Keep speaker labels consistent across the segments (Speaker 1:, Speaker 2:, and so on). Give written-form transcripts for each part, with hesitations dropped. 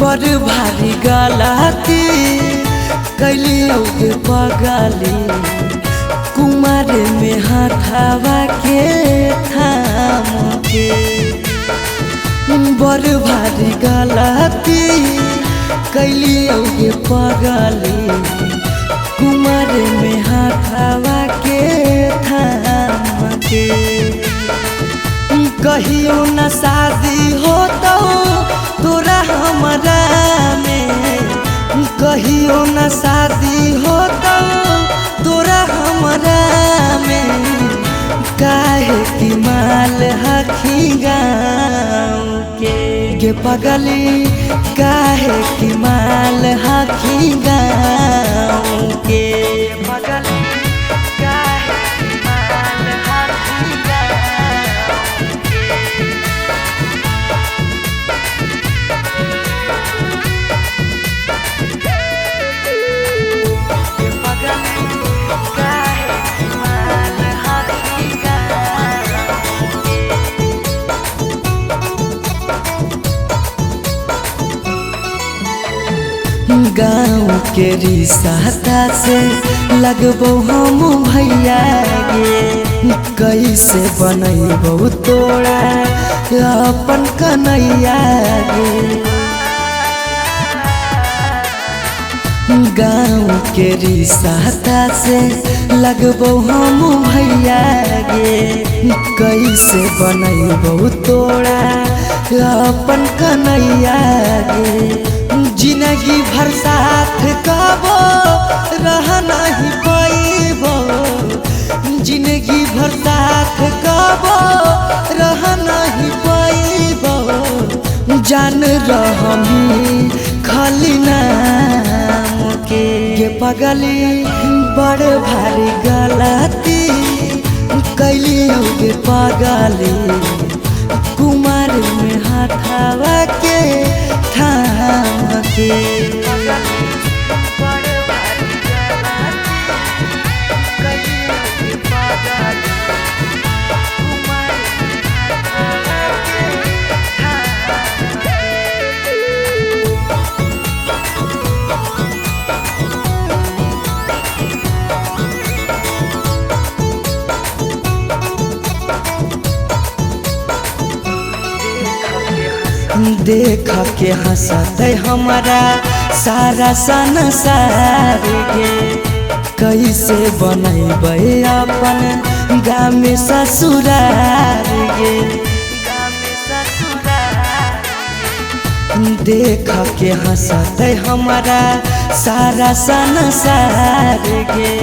Speaker 1: बड़ भारी गलती कैली औगे पगली कुमार में हाथावा के थाम के बड़ भारी गलती कैली औगे पगली कुमार में हाथावा के थाम के कहियो न शादी हो तो तोरा हमरा में कहियो न शादी हो तो तोरा हमरा में काहे की माल हखी गाँव के पगली काहे की माल हखी गाँव के पगली गाँव के रिश्ता से लगबो हम भैया गे कैसे बनैबो तोरा अपन कन्हैया गे गाँव के रिश्ता से लगबो हम भैया गे कैसे बनैबो तोरा अपन कन्हैया गे जिंदगी भर साथ कबो रह नहीं पाइबो जिंदगी भर साथ कबो रह नहीं पाइबो जान रहमी खाली नाम के पगली बड़ भारी गलती कैली होगे पगली कुमार में हाथावा के थाम के देख के हंसते हमारा सारा संसार गे कैसे बनैबे अपन गाँव में ससुरार गे देख के हंसते हमारा सारा संसार गे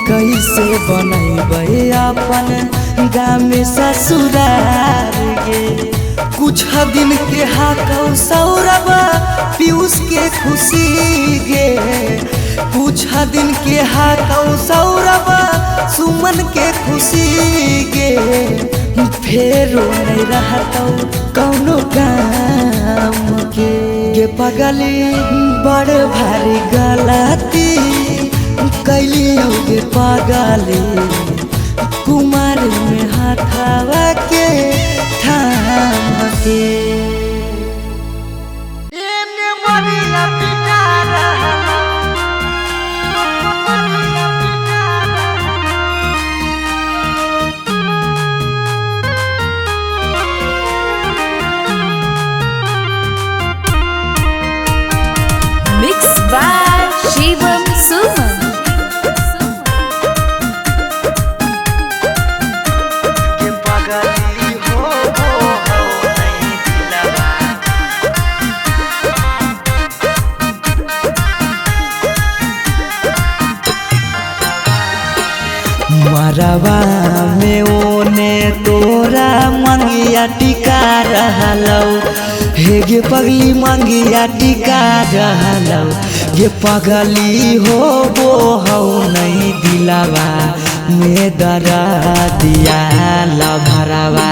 Speaker 1: कैसे बनैबे अपन गाँव में ससुरार गे कुछ दिन के हाथों सौरभ पीयूष के खुशी गे कुछ दिन के हाथों सौरभ सुमन के खुशी गे फेरो नहीं रहता कौनो काम के पगली बड़ भारी गलती कैली होगे पगली कुमार में हाथावा के थाम के
Speaker 2: Mixed by Shivam Suman.
Speaker 1: मरवा में ओने तोरा मंगिया टिका रहलौ हे गे पगली मंगिया टिका रहलौ गे पगली हो हौ नहीं दिलावा में दरा दिया लभरवा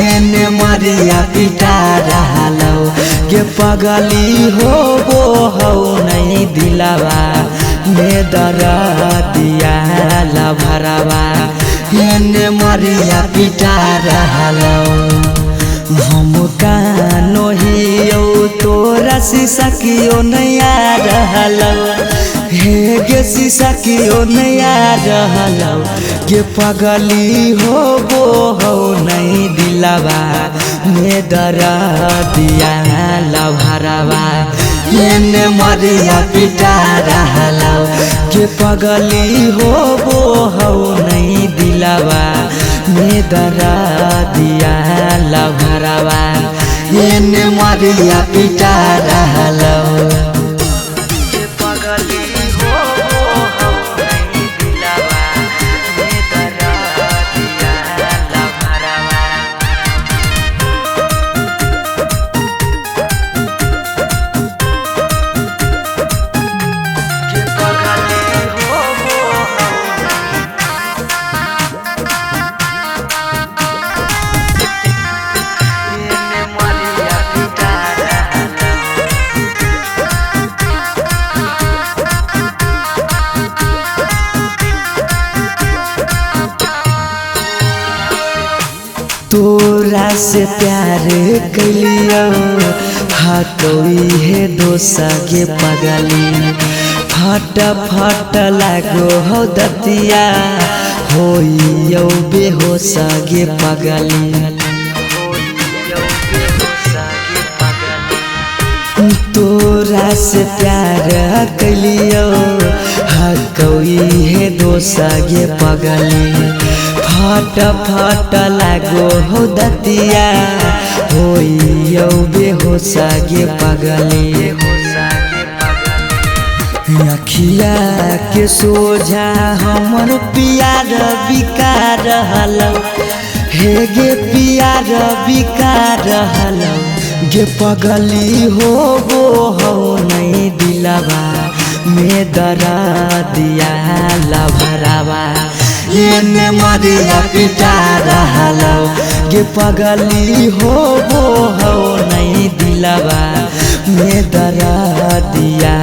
Speaker 1: एने मरिया पिटा रहलौ गे पगली हो हौ नहीं दिलावा में दरा दिया लभरवा एने मरिया पिटा रहलौ हम कानो हियो तोरा शीशा की ओ नया रहलौ हे गे शीशा की ओ नया रहलौ गे पगली हो नहीं दिलावा में दरा दिया लभरवा एने मरिया पिटा रहलौ गे पगली हो नहीं दिलावा में दरा दिया लभरवा एने मरिया पिटा रहलौ तोरा से प्यार कलियो हटोई है दोसा के पगली फट लागो हो दतिया होइयो बेहोश गे पगली तोरा से प्यार कलियो हटोई है दोसा गे पगली फट लागो हो दतिया होइयो बेहोश गे पगली अखिया के सोझा हमर प्यार बिका रहलौ हे गे प्यार बिका रहलौ गे पगली हो नहीं दिलावा में दरा दिया लभरावा एने मरिया पिटा रहलौ गे पगली हो नहीं दिलावा में दरा दिया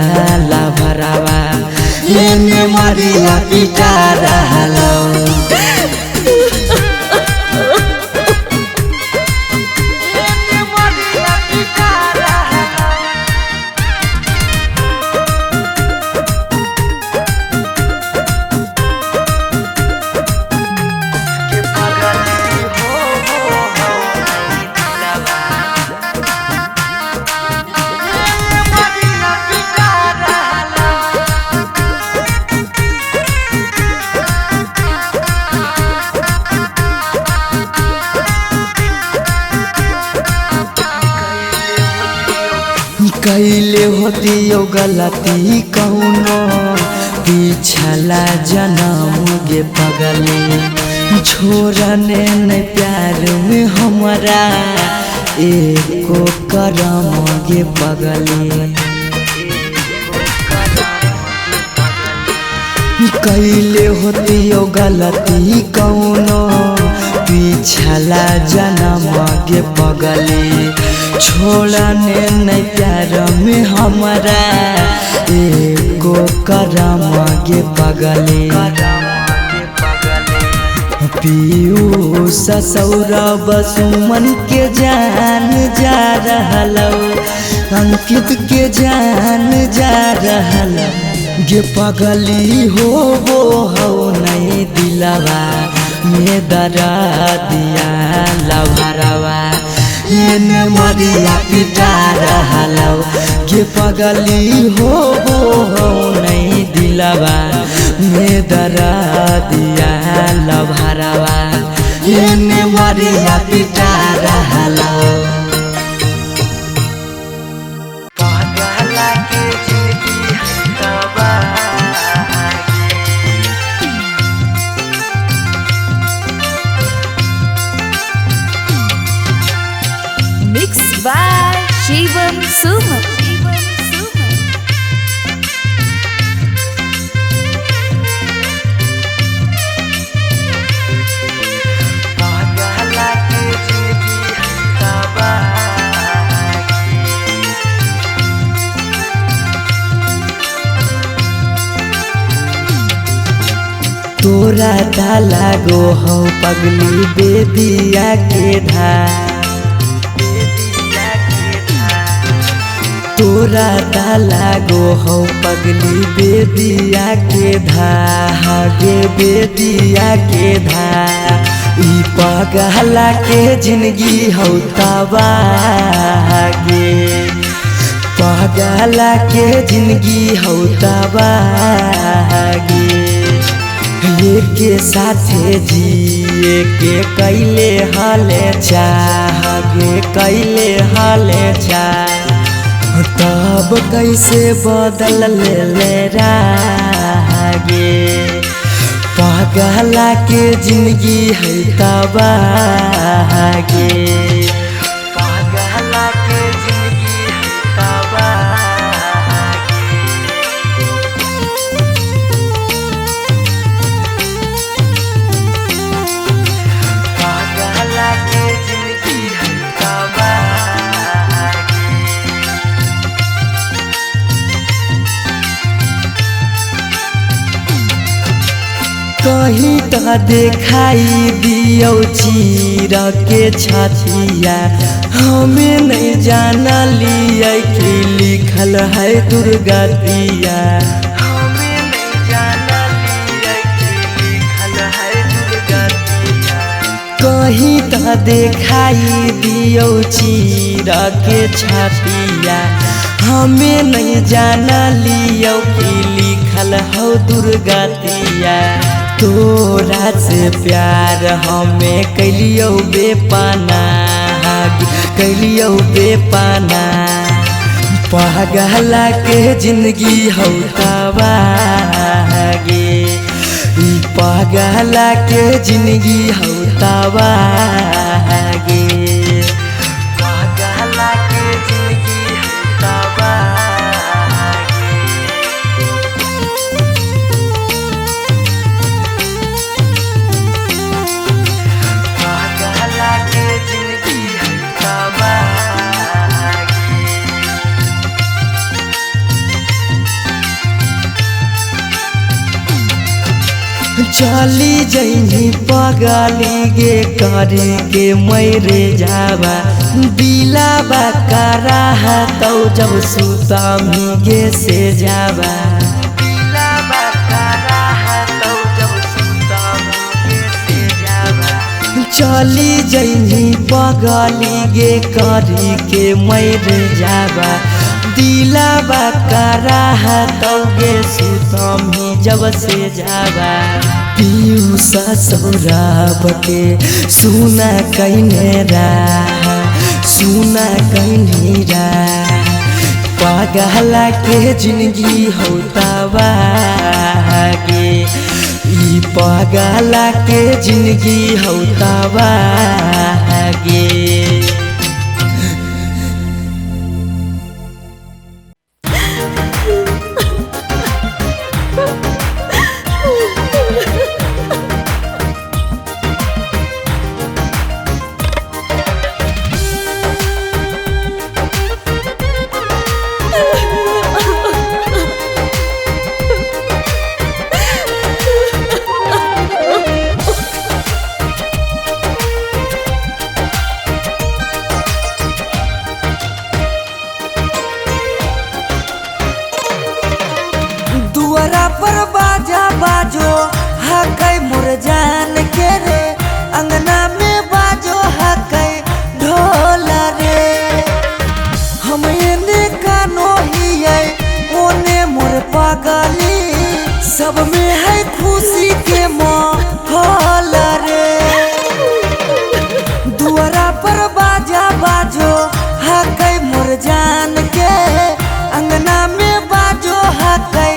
Speaker 1: लभरावा एने मरिया पिटा रहलौ कैले होतियो गलती कौनो पिछला जन्म गे पगली छोड़ने न प्यार में हमरा एको करम गे पगली कैले होतियो गलती कौनो पिछला जन्म गे पगली छोड़ने नहीं प्यार में हमरा एको करम गे पगली पीयूष सौरभ सुमन के जान जा रहलौ अंकित के जान जा रहलौ गे पगली हो नहीं दिलावा में दरा दिया लभरावा एने मरिया पिटा रहलौ गे पगली हो नहीं दिलावा में दरा दिया लभरावा एने मरिया पिटा रहलौ
Speaker 2: Mixed by Shivam Suman.
Speaker 1: तोरा डाला गो हो पगली बेदिया के धार तोरा ता लागो हो पगली बेदिया के धागे बेदिया के ई पगला के जिंदगी हो तबागे पगला के जिंदगी हो तबागे के साथे जिए के कैले हाले चाहे कैले हाले चाह तब कैसे बदल ले रागे पगला के जिंदगी है तबागे पगला के जिंदगी है तबागे पगला के जिंदगी है तबागे कहीं तो दिखाई दियो चीर के छतिया हमें नहीं जाना लिया कि लिखल है दुर्गतिया हमें नहीं जाना लिया कि लिखल है दुर्गतिया कहीं तो दिखाई दियो चीर के छतिया हमें नहीं जाना लियो कि लिखल हो दुर्गतिया तोरा से प्यार हमें कैलियो बेपाना कैलियो बेपाना पगला के जिंदगी हो तबागे पगला के जिंदगी हो तबागे पगला के जिंदगी हो तबागे चली जैनी पगली गे करे के मैरे जावा दिलाबा करा तो जब सुतमी गे से जावा दिलाबा करा तो जब सुतमी गे से जावा चली जैनी पगली गे करे के मैरे जावा दिलाबा करा तो गे सुतमी जब से जावा पीयूष सौरभ के सुना कहने सुना कहने पगला के जिंदगी हो तबागे पगला के जिंदगी हो तबागे पर बाजा बाजो हकै मोर जान के रे अंगना में बाजो हकै ढोल रे हम एने कानो हियै ओने मोर पगली सब में है खुशी के माहौल रे दुआरा पर बाजा बाजो हकै मोर जान के अंगना में बाजो हकै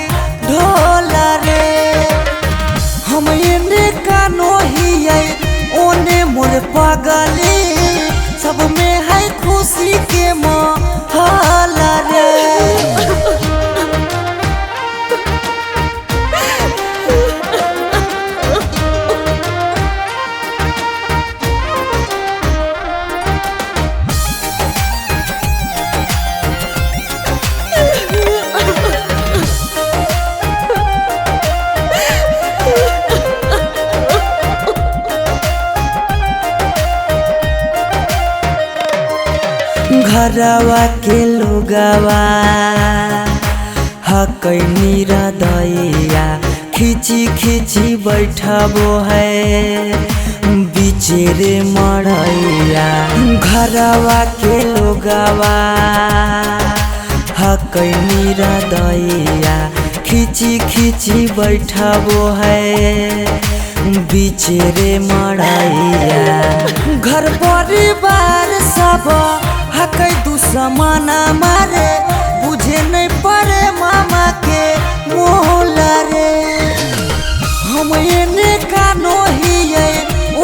Speaker 1: ढोल रे हम एने कानो हियै ओने मोर पगली सब में है खुशी के माहौल रे घरवा के लोगवा हकै निरदैया खिची खिची बैठबो है बिचेरे मड़ैया। घरवा के लोगवा हकै निरदैया खिची खिची बैठबो है बिचेरे मड़ैया। घर परिवार सब हकै दुश्मन मारे बुझे नहीं पड़े मामा के मोल रे। हम एने कानो हिये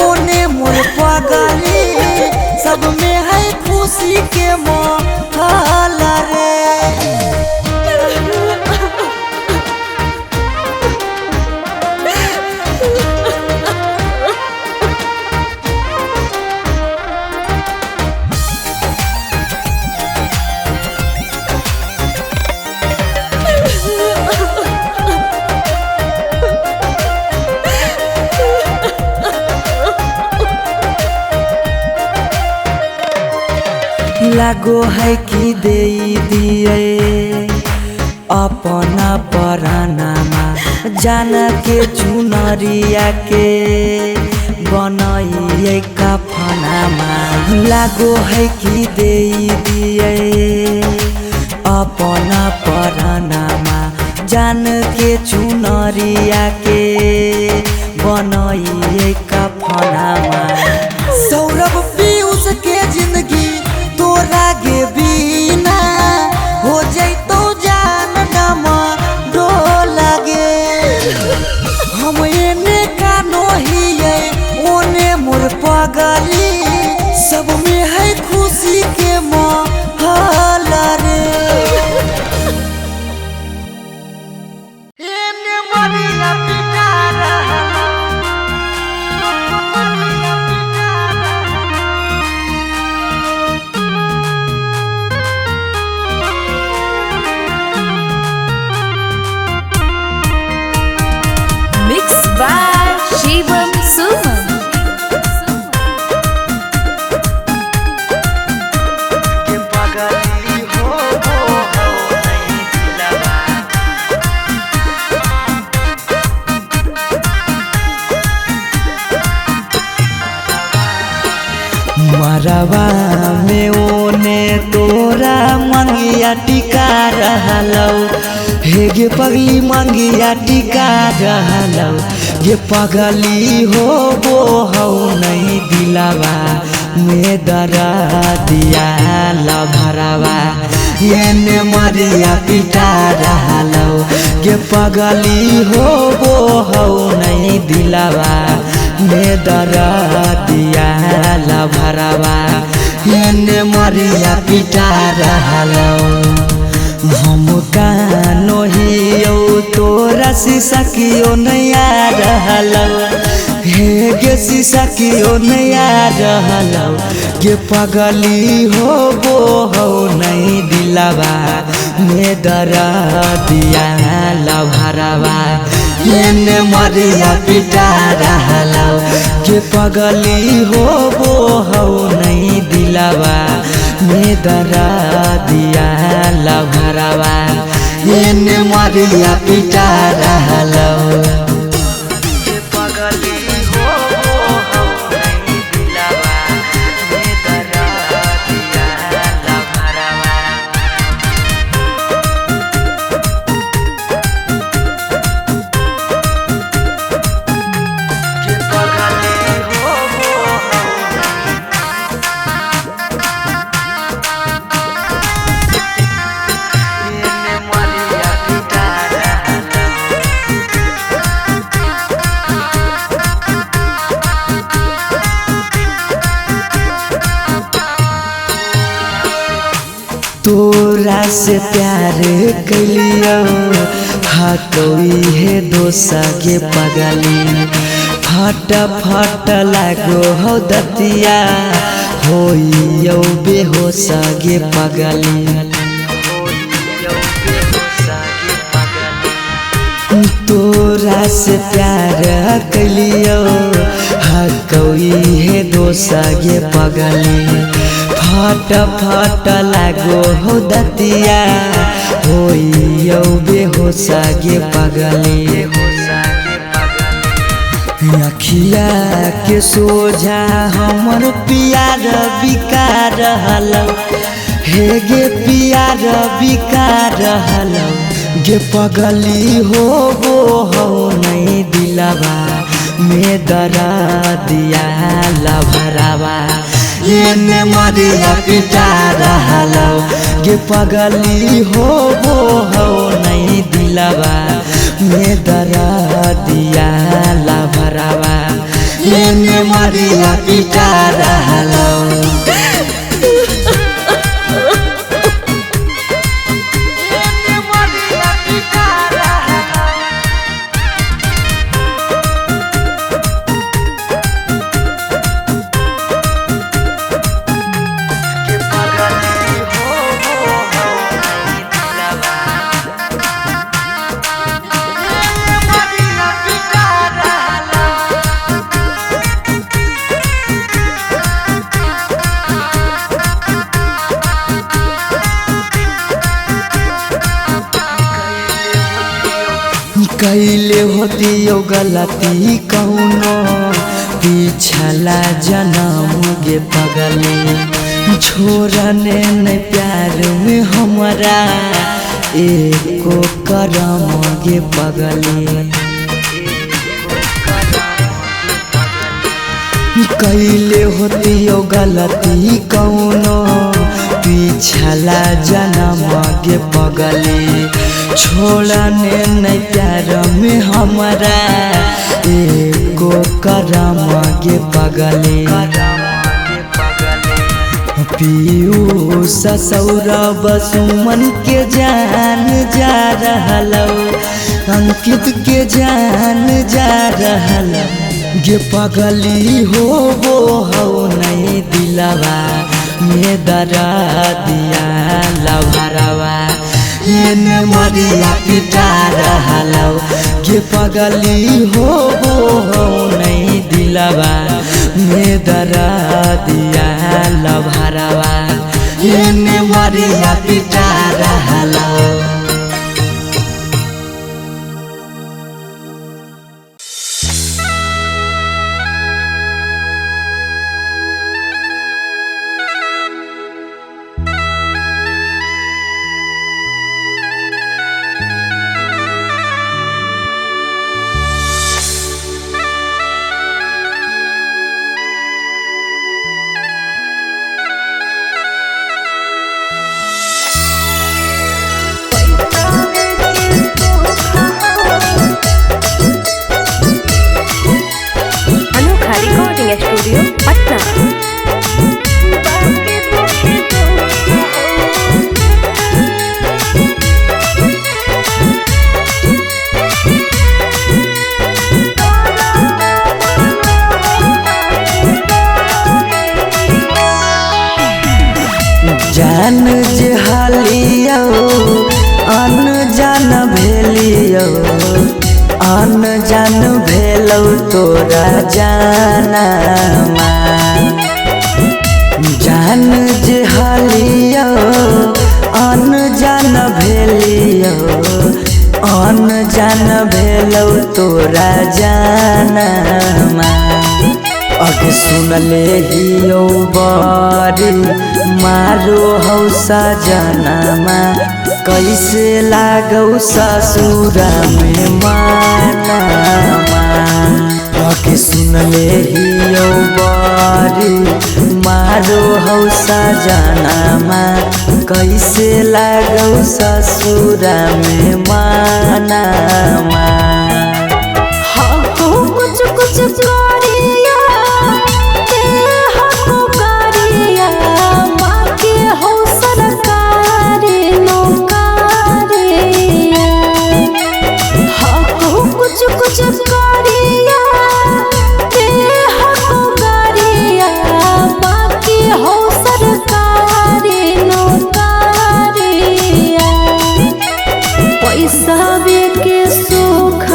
Speaker 1: ओने मोर पगली सब में है खुशी के माहौल रे। लागो है कि दे दिए अपना परानामा जान के चुनरिया के बनाइए कफनामा। लागो है कि दे दिए अपना परानामा जान के चुनरिया के बनाइए कफनामा। सौरभ पीयूष के जिंदगी तोरा गे बिना हो जैतो जान डमा डोल गे। हम एने कानो हिये ओने मोर पगली सब में है खुशी के माहौल रे। एने मरिया पिटारा
Speaker 2: Mixed by Shivam Suman.
Speaker 1: के पगली हो नहीं दिलवा। मरवा में ओने तोरा मंगिया टिका रहलौ हे गे पगली मंगिया टिका रहलौ। गे पगली हो नहीं दिलवा में दरा दिया लभरवा एने मरिया पिटा रहलौ। गे पगली हो नहीं दिलवा में दरा दिया लभरवा एने मरिया पिटा रहलौ। हम कानो हियो तोरा शीशा कियो नया रहलौ हे गे शीशा कियो नया रहलौ। गे पगली हो नहीं दिलवा में दरा दिया लभरवा एने मरिया पिटा रहलौ। गे पगली हो नहीं दिलवा में दरा दिया लभरवा एने मरिया पिटा रहलौ। गे पगली हो नहीं दिलवा में दरा दिया लभरवा। गे पगली हो तोरा से प्यार कलियो हटोई है दोसा के पगली फट फट लागो हो दतिया होइयो बेहोश गे पगली तोरा से प्यार कलियो हकोई है दोसा गे पगली फट फट लागो हो दतिया होइयो बेहोसा गे पगली अखिया के सोझा हमर पियार बिका रहल हे गे पियार बिका रहल गे पगली हो नहीं दिलवा में दरा दिया लभरावा एने मरिया पिटा रहल गे पगली हो नहीं दिलवा में दरा दिया लभरावा एने मरिया पिटा रहल कैले होती यो गलती कौनो पिछला जन्म गे पगली छोड़ने न प्यार में हमरा एको करम गे पगली कैले होती यो गलती कौनो पिछला जन्म गे पगली छोड़ने नहीं प्यार में हमरा एको करम गे पगली पीयूष सौरभ सुमन के जान जा रहल अंकित के जान जा रहल गे पगली हो नहीं दिलवा में दरा दिया लभरावा एने मरिया पिटा रहल गे पगली हो नहीं दिलवा में दरा दिया लभरावा एने मरिया पिटा रहल।
Speaker 2: स्टूडियो पटना।
Speaker 1: जान जे हालियो अनजान भेलियो अनजान भेलौ तोरा जानमा जान जे हालियो अनजान भेलियो अनजान भेलौ तोरा जानमा अगे सुनले हियो बड़ी मारो हौसा जनमा कैसे लागौ ससुरा में मानमा अगे सुनले हियो बड़ी मारो हौसा जनमा कैसे लागौ ससुरा में मानमा
Speaker 2: कुछ कुछ करिया कुछ करिया गाड़िया बाकी हो सरकारी नौकरिया पैसा के सुख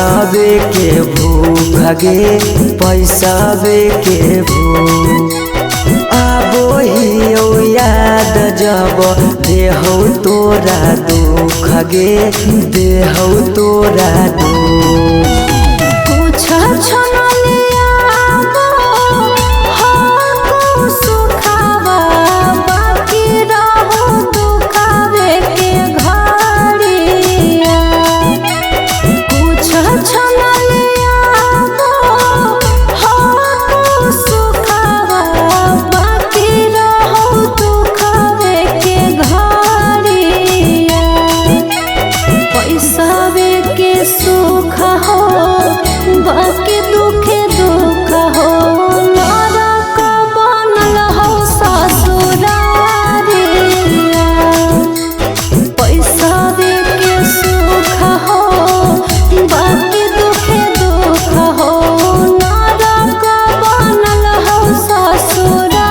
Speaker 1: पैसावे के भूख गे पैसावे के भूख आबो ही ओ याद जब देहौ तोरा दुख गे देहौ तोरा दुख
Speaker 2: कुछ क्षण लियाबो हो सुखावा बाकी रहो दुखावे के घड़िया कुछ क्षण लियाबो हो सुखावा बाकी रहो दुखावे के घड़िया पैसावे के सुख हो बाकी दुखे दुख हो नरक बनल हो ससुरारिया पैसावे के सुख हो बाकी दुखे दुख हो नरक बनल हो ससुरारिया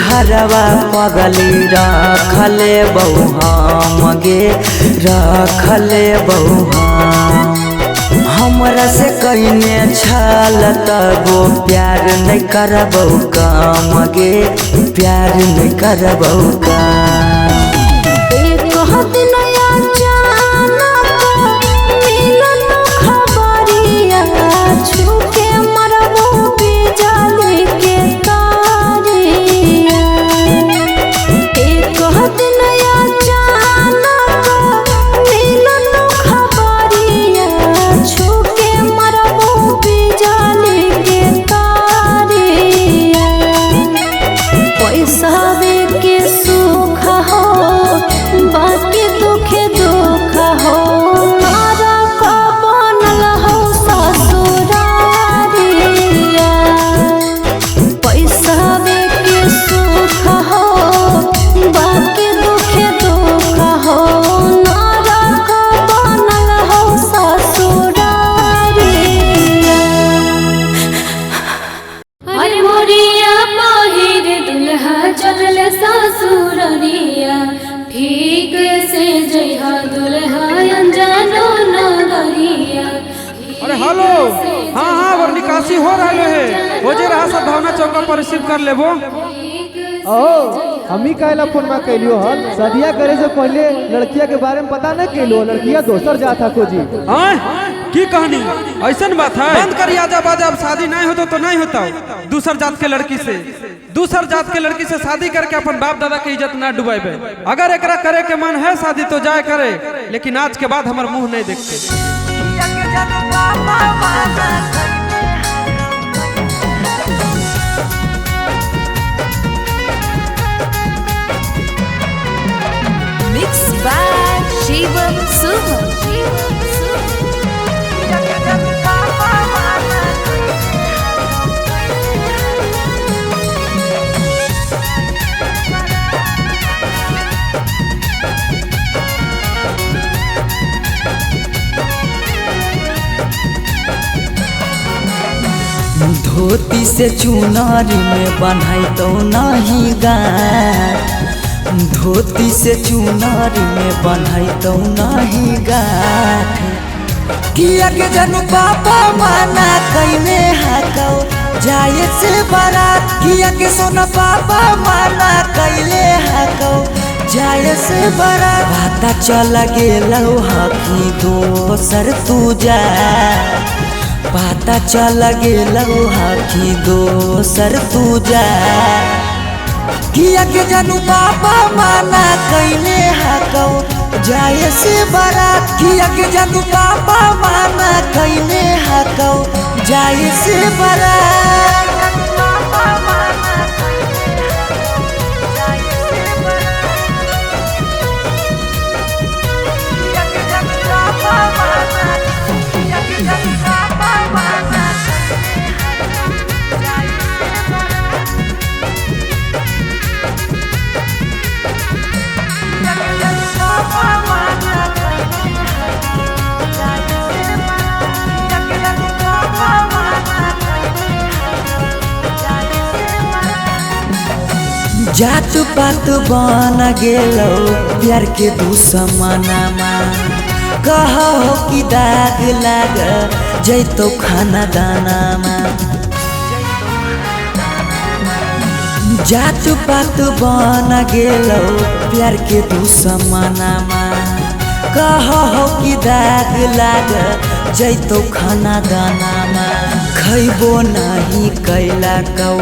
Speaker 1: हरवा पगली रखले बहु हम गे रखले बहु हमरा से कइने छल तबो प्यार नहीं करबौ काम गे प्यार नहीं करबौ काम
Speaker 2: एक दिन अचानक मिलन खबरिया छूके मरबो बिजली के तारिया एक दिन अचानक मिलन खबरिया छूके मरबो बिजली के तारिया पैसावे के सुख हो बाकी दुखे दुख हो नरक बनल हो ससुरारिया पैसावे के सुख हो बाकी दुखे दुख हो नरक बनल हो ससुरारिया
Speaker 3: अरे मोरिया पहिर दुल्हा चलल ससुररिया ठीक से जइहा दुल्हा अनजानो नगरिया।
Speaker 4: अरे हेलो हाँ हाँ और निकासी हो रहा है हो जे रहा सब भावना चौका पर रिसीव कर लेबो।
Speaker 5: हमी कहला फोन में कैलियो हल शादिया करे से पहले लड़किया के बारे में पता नहीं कैलो लड़किया दोसर जाता खोजी।
Speaker 4: की कहानी ऐसन बात है बंद कर आजा बाजा अब शादी नहीं होता तो नहीं होता दूसर जात के लड़की से शादी करके अपन बाप दादा के इज्जत ना डुबाइबे। अगर एकरा करे के मन है शादी तो जाए करे लेकिन आज के बाद हमार मुंह नहीं देखते।
Speaker 2: मिक्स बाय शिवम सुमन।
Speaker 1: धोती से चुनारी में बन्हाई तो नहीं गाठ धोती से चुनारी में बन्हाई तो नहीं गाठ किया के जनू पापा माना कैले हाकौ जाए से बारात किया के सोना पापा माना कैले हाकौ जाए से बारात पता चल गेलौ हकी दोसर तू जा पता चल गेलौ हकी दोसर तू जा किया के जनू पापा माना कैले हाकौ जाए से बारात किया के जनू पापा माना कैले हाकौ जाए से बारात जात पात बन गेलौ प्यार के दुश्मनमा कहो कि दाग लाग जैतो खाना दानामा जात पात बन गेलौ प्यार के दुश्मनमा कहो कि दाग लाग जैतो खाना दानामा खैबो नहीं कैला कौ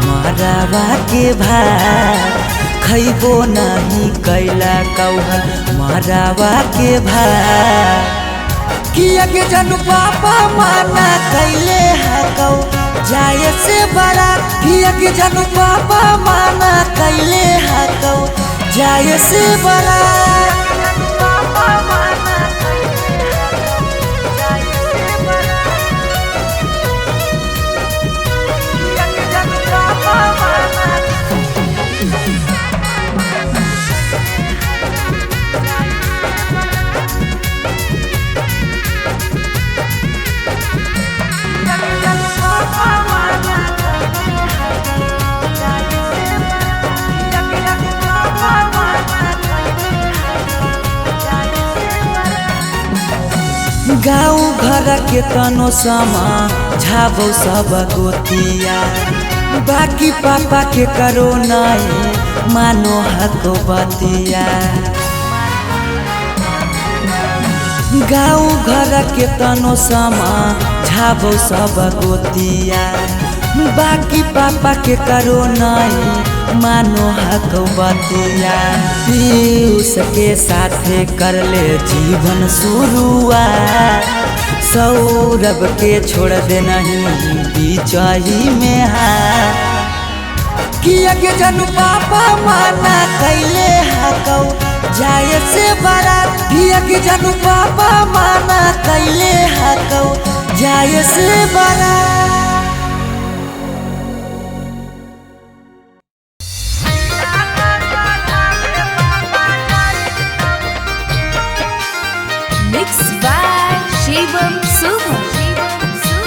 Speaker 1: मरावा के भात खैबो नहीं कैला कौहल मरावा के भात किया के जनू पापा माना कैले हाकौ जाए से बारात किया के जनू पापा माना कैले हाकौ जाए से बारात गाँव घर के तनो समा झाबो सब गोतिया बाकी पापा के करो नहीं मानो हको बतिया गाँव घर के तनो समा झाबो सब गोतिया बाकी पापा के करो नहीं मानो हको बतिया उसके साथे कर ले जीवन शुरुआत सौरभ के छोड़ दे नहीं बीचही में हाथ किया के जनू पापा माना कैले हाकौ जाए से बारात किया के जनू पापा माना कैले हाकौ जाए से बारात
Speaker 2: Mixed by Shivam Suham.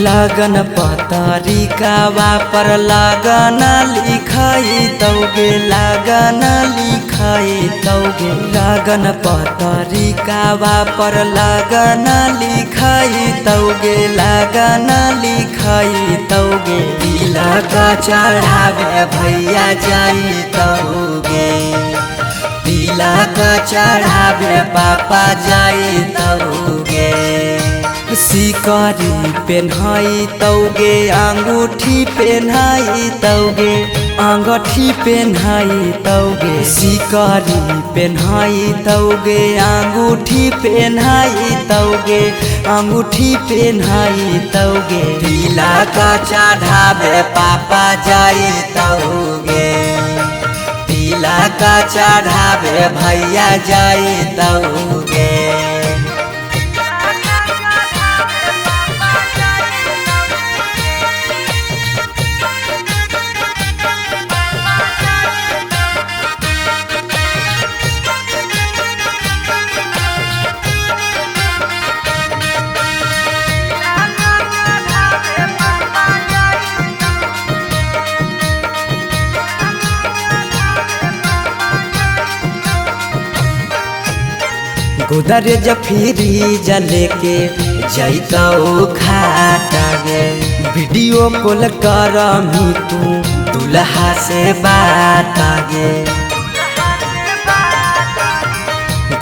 Speaker 1: लगन पतरिकावा पर लगन लिखाई तौगे लगन लिखाई तौगे लगन पतरिकावा पर लगन लिखाई तौगे लगन लिखाई तौगे तिलक चढ़ावे भैया जाई तौगे तिलक चढ़ावे पापा जाई तौगे सिकरी पेन्हाई तौगे अंगूठी पेन्हाई तौगे अंगूठी पेन्हाई तौगे सिकरी पेन्हाई तौगे अंगूठी पेन्हाई तौगे अंगूठी पेन्हाई तौगे तिलक चढ़ावे पापा जाई तौगे तिलक चढ़ावे भैया जाई तौगे गोदरेज फ्रिज लेके जैतौ खाटा गे वीडियो कॉल कर तू दुल्हा से बात गे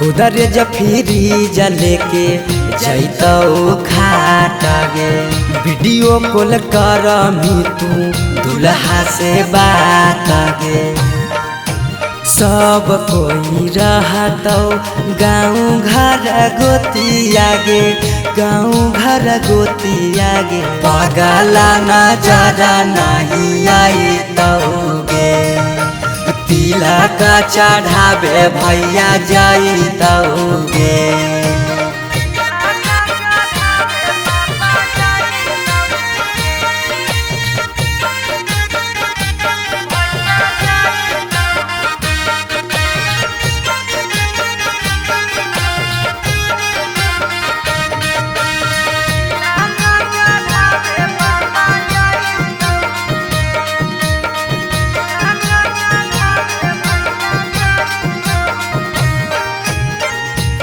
Speaker 1: गोदरेज फ्रिज लेके जैतौ खाटा गे वीडियो कॉल कर तू दुल्हा से बात गे सब कोई रहतौ गाँव घर गोतिया गे गाँव घर गोतिया गे पगला नजरा नहीं आई गे तिलक चढ़ावे भैया जैतौगे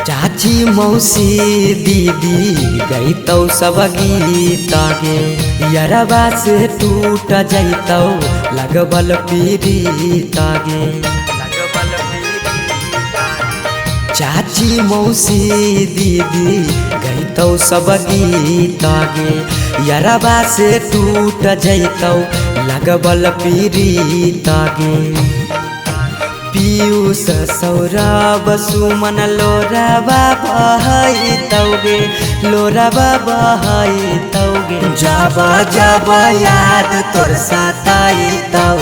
Speaker 1: चाची मौसी दीदी गैतौ सब गीत गे यरबा से टूट जैतौ लगबल पीड़ित गे चाची मौसी दीदी गैतौ सब गीत गे यरबा से टूट जैतौ लगबल पीड़ित गे पीयूष सौरभ सुमन लोराबा बहैतौगे लोराबा बहैतौगे जब जब याद तोर सताइतौगे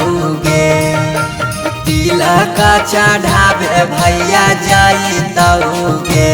Speaker 1: तिलक चढ़ावे भैया जैतौगे।